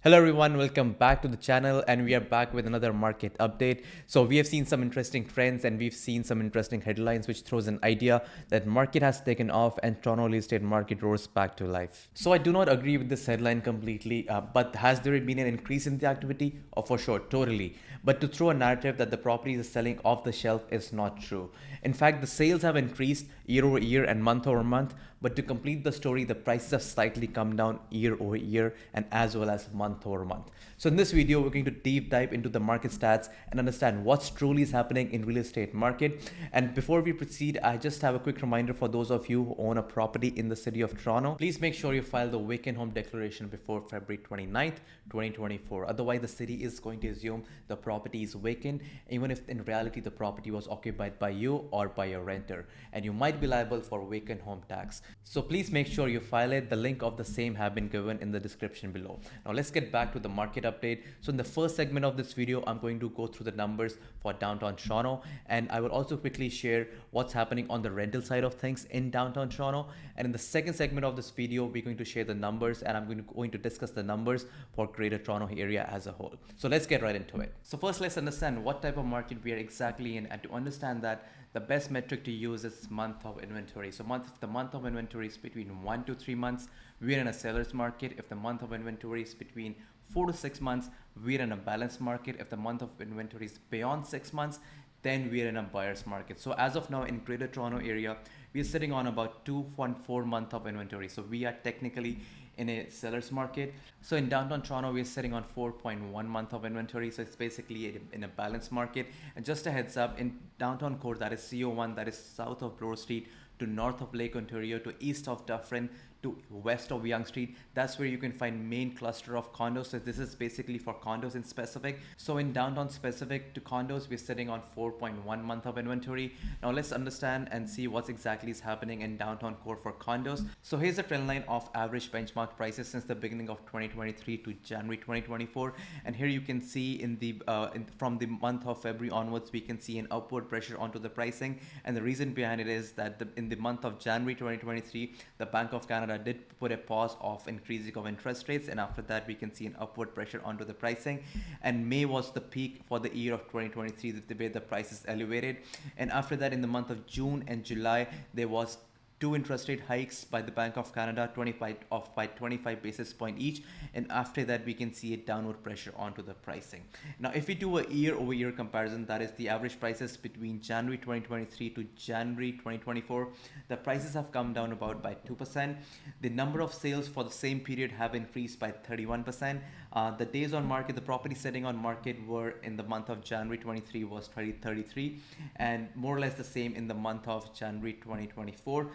Hello everyone, welcome back to the channel, and we are back with another market update. So we have seen some interesting trends and we've seen some interesting headlines which throws an idea that market has taken off and Toronto real estate market roars back to life. So I do not agree with this headline completely, but has there been an increase in the activity? Oh, for sure, totally. But to throw a narrative that the property is selling off the shelf is not true. In fact, the sales have increased year over year and month over month, but to complete the story, the prices have slightly come down year over year and as well as month over month. So in this video, we're going to deep dive into the market stats and understand what's truly is happening in real estate market. And before we proceed, I just have a quick reminder for those of you who own a property in the city of Toronto. Please make sure you file the vacant home declaration before February 29th, 2024. Otherwise, the city is going to assume the property is vacant, even if in reality the property was occupied by you or by your renter, and you might be liable for vacant home tax. So please make sure you file it. The link of the same have been given in the description below. Now let's get back to the market update. So in the first segment of this video, I'm going to go through the numbers for downtown Toronto, and I will also quickly share what's happening on the rental side of things in downtown Toronto. And in the second segment of this video, we're going to share the numbers, and I'm going to discuss the numbers for Greater Toronto area as a whole. So let's get right into it. So first, let's understand what type of market we are exactly in, and to understand that, the best metric to use is month of inventory. So if the month of inventory is between 1 to 3 months, we're in a seller's market. If the month of inventory is between 4 to 6 months, we're in a balanced market. If the month of inventory is beyond 6 months, then we're in a buyer's market. So as of now in Greater Toronto area, we're sitting on about 2.4 month of inventory. So we are technically in a seller's market. So in downtown Toronto, we're sitting on 4.1 month of inventory. So it's basically in a balanced market. And just a heads up, in downtown core, that is CO1, that is south of Bloor Street, to north of Lake Ontario, to east of Dufferin, to west of Yonge Street, that's where you can find main cluster of condos. So this is basically for condos in specific. So in downtown specific to condos, we're sitting on 4.1 month of inventory. Now let's understand and see what's exactly is happening in downtown core for condos. So here's the trend line of average benchmark prices since the beginning of 2023 to January 2024. And here you can see from the month of February onwards, we can see an upward pressure onto the pricing. And the reason behind it is that in the month of January 2023, the Bank of Canada did put a pause of increasing of interest rates, and after that we can see an upward pressure onto the pricing. And May was the peak for the year of 2023, the way the price is elevated. And after that, in the month of June and July, there was two interest rate hikes by the Bank of Canada, 25 basis point each, and after that we can see a downward pressure onto the pricing. Now if we do a year over year comparison, that is the average prices between January 2023 to January 2024, the prices have come down about by 2%. The number of sales for the same period have increased by 31%. The days on market, the property setting on market were in the month of January 23 was 33, and more or less the same in the month of January 2024.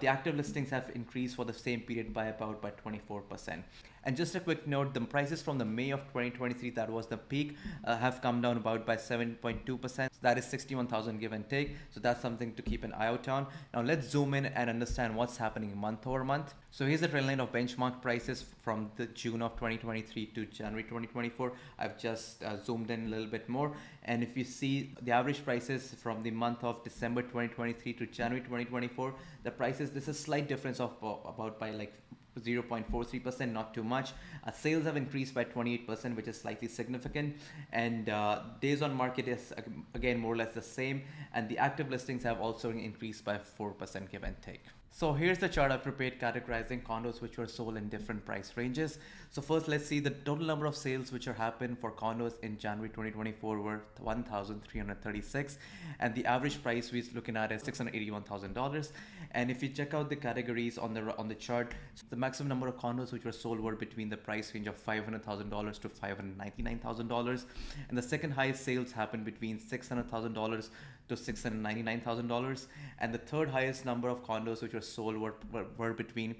The active listings have increased for the same period by 24%. And just a quick note, the prices from the May of 2023, that was the peak, have come down about by 7.2%. So that is 61,000 give and take. So that's something to keep an eye out on. Now let's zoom in and understand what's happening month over month. So here's the trend line of benchmark prices from the June of 2023 to January 2024. I've just zoomed in a little bit more. And if you see the average prices from the month of December 2023 to January 2024, the prices, this is a slight difference of about by like 0.43%, not too much. Sales have increased by 28%, which is slightly significant, and days on market is again more or less the same, and the active listings have also increased by 4% give and take. So here's the chart I prepared categorizing condos which were sold in different price ranges. So first, let's see the total number of sales which are happened for condos in January 2024 were 1,336, and the average price we're looking at is $681,000. And if you check out the categories on the chart, the maximum number of condos which were sold were between the price range of $500,000 to $599,000, and the second highest sales happened between $600,000 to $699,000, and the third highest number of condos which were sold were between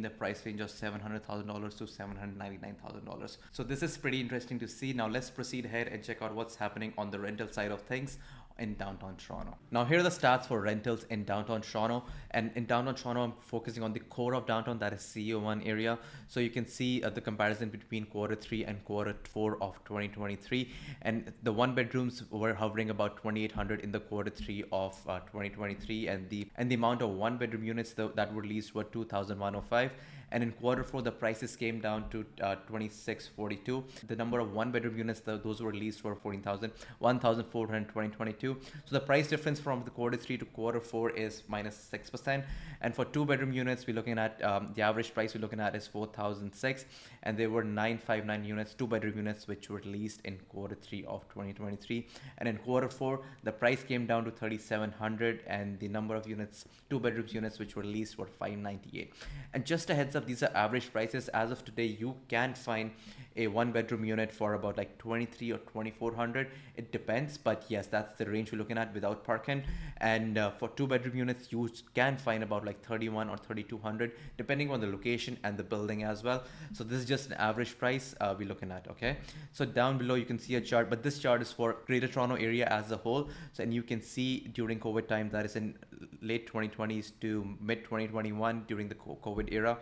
the price range of $700,000 to $799,000. So this is pretty interesting to see. Now let's proceed ahead and check out what's happening on the rental side of things in downtown Toronto. Now here are the stats for rentals in downtown Toronto, and in downtown Toronto I'm focusing on the core of downtown, that is CO1 area. So you can see the comparison between Q3 and Q4 of 2023, and the one bedrooms were hovering about 2,800 in the Q3 of 2023, and the amount of one bedroom units that were leased were 2,105, And in quarter four, the prices came down to 2642. The number of one bedroom units, those were released for 1,420 So the price difference from the quarter three to quarter four is -6%. And for two bedroom units, we're looking at the average price we're looking at is 4,006, and there were 959 units, two bedroom units, which were released in quarter three of 2023. And in quarter four, the price came down to 3,700, and the number of units, two bedrooms units, which were released were 598. And just a heads up, these are average prices. As of today, you can find a one bedroom unit for about like 23 or 2,400. It depends, but yes, that's the range we're looking at without parking. And for two bedroom units, you can find about like 31 or 3,200, depending on the location and the building as well. So this is just an average price we're looking at. Okay, so down below you can see a chart, but this chart is for Greater Toronto area as a whole. So, and you can see during COVID time, that is in late 2020s to mid 2021, during the COVID era,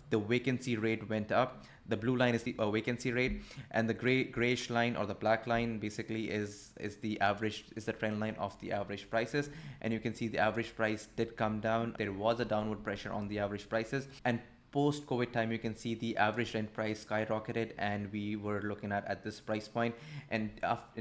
the vacancy rate went up. The blue line is the vacancy rate, and the grayish line or the black line basically is the average, is the trend line of the average prices. And you can see the average price did come down. There was a downward pressure on the average prices, and post-COVID time, you can see the average rent price skyrocketed, and we were looking at this price point. And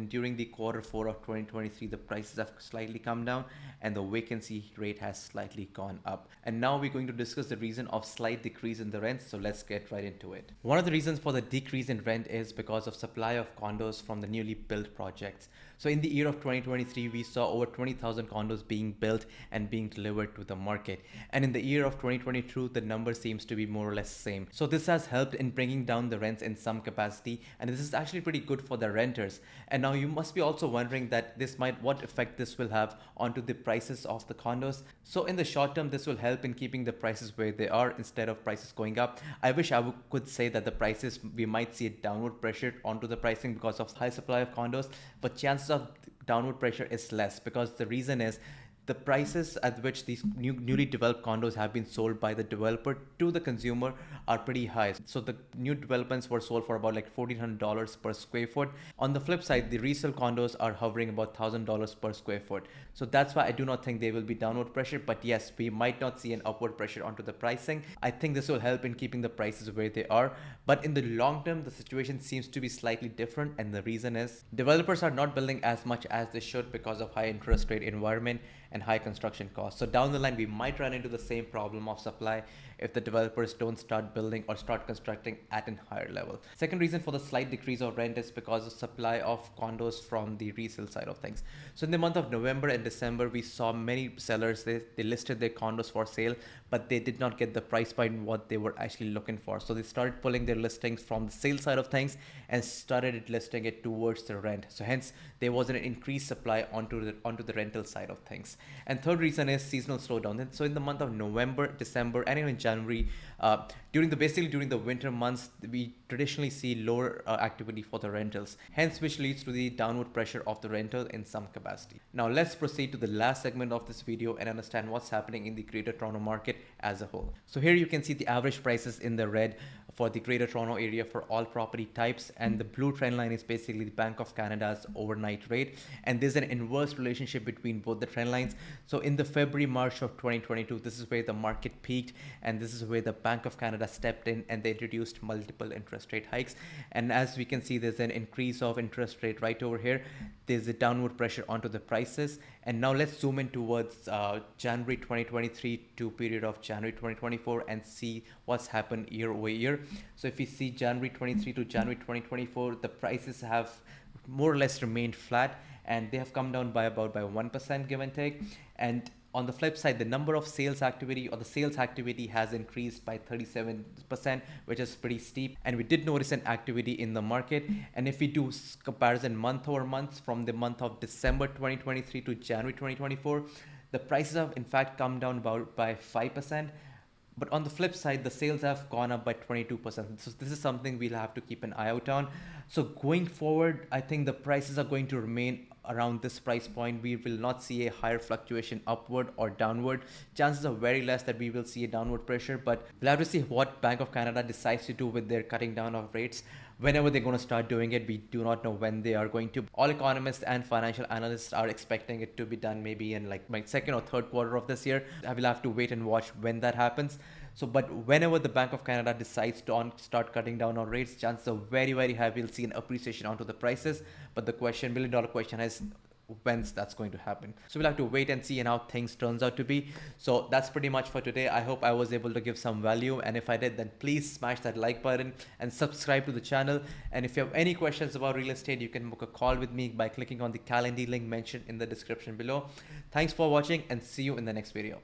during the quarter four of 2023, the prices have slightly come down, and the vacancy rate has slightly gone up. And now we're going to discuss the reason of slight decrease in the rents. So let's get right into it. One of the reasons for the decrease in rent is because of supply of condos from the newly built projects. So in the year of 2023, we saw over 20,000 condos being built and being delivered to the market. And in the year of 2022, the number seems to be more or less same. So this has helped in bringing down the rents in some capacity, and this is actually pretty good for the renters. And now you must be also wondering that what effect this will have onto the prices of the condos. So in the short term, this will help in keeping the prices where they are instead of prices going up. I wish I could say that the prices, we might see a downward pressure onto the pricing because of high supply of condos, but chances of downward pressure is less, because the reason is the prices at which these newly developed condos have been sold by the developer to the consumer are pretty high. So the new developments were sold for about like $1,400 per square foot. On the flip side, the resale condos are hovering about $1,000 per square foot. So that's why I do not think there will be downward pressure, but yes, we might not see an upward pressure onto the pricing. I think this will help in keeping the prices where they are. But in the long term, the situation seems to be slightly different, and the reason is developers are not building as much as they should because of high interest rate environment and high construction costs. So down the line, we might run into the same problem of supply if the developers don't start building or start constructing at a higher level. Second reason for the slight decrease of rent is because of supply of condos from the resale side of things. So in the month of November and December, we saw many sellers, they listed their condos for sale, but they did not get the price point what they were actually looking for. So they started pulling their listings from the sale side of things and started listing it towards the rent. So hence there was an increased supply onto the rental side of things. And third reason is seasonal slowdown. And so in the month of November, December, and even January, during the winter months, we traditionally see lower activity for the rentals, hence which leads to the downward pressure of the rental in some capacity. Now let's proceed to the last segment of this video and understand what's happening in the Greater Toronto market as a whole. So here you can see the average prices in the red for the Greater Toronto area for all property types, and the blue trend line is basically the Bank of Canada's overnight rate, and there's an inverse relationship between both the trend lines. So in the March of 2022, this is where the market peaked, and this is where the Bank of Canada stepped in and they introduced multiple interest rate hikes. And as we can see, there's an increase of interest rate right over here. There's a downward pressure onto the prices. And now let's zoom in towards January 2023 to period of January 2024 and see what's happened year over year. So if we see January 23 to January 2024, the prices have more or less remained flat, and they have come down by 1% give and take. And on the flip side, the number of sales activity or the sales activity has increased by 37%, which is pretty steep. And we did notice an activity in the market. And if we do comparison month over month from the month of December 2023 to January 2024, the prices have in fact come down by 5%. But on the flip side, the sales have gone up by 22%. So this is something we'll have to keep an eye out on. So going forward, I think the prices are going to remain around this price point. We will not see a higher fluctuation upward or downward. Chances are very less that we will see a downward pressure, but we'll have to see what Bank of Canada decides to do with their cutting down of rates. Whenever they're going to start doing it, we do not know when they are going to. All economists and financial analysts are expecting it to be done maybe in like my second or third quarter of this year. I will have to wait and watch when that happens. So, but whenever the Bank of Canada decides to start cutting down on rates, chances are very, very high we'll see an appreciation onto the prices. But the question, million dollar question is, when's that's going to happen. So we'll have to wait and see and how things turns out to be. So that's pretty much for today. I hope I was able to give some value, and if I did, then please smash that like button and subscribe to the channel. And if you have any questions about real estate, you can book a call with me by clicking on the Calendly link mentioned in the description below. Thanks for watching, and see you in the next video.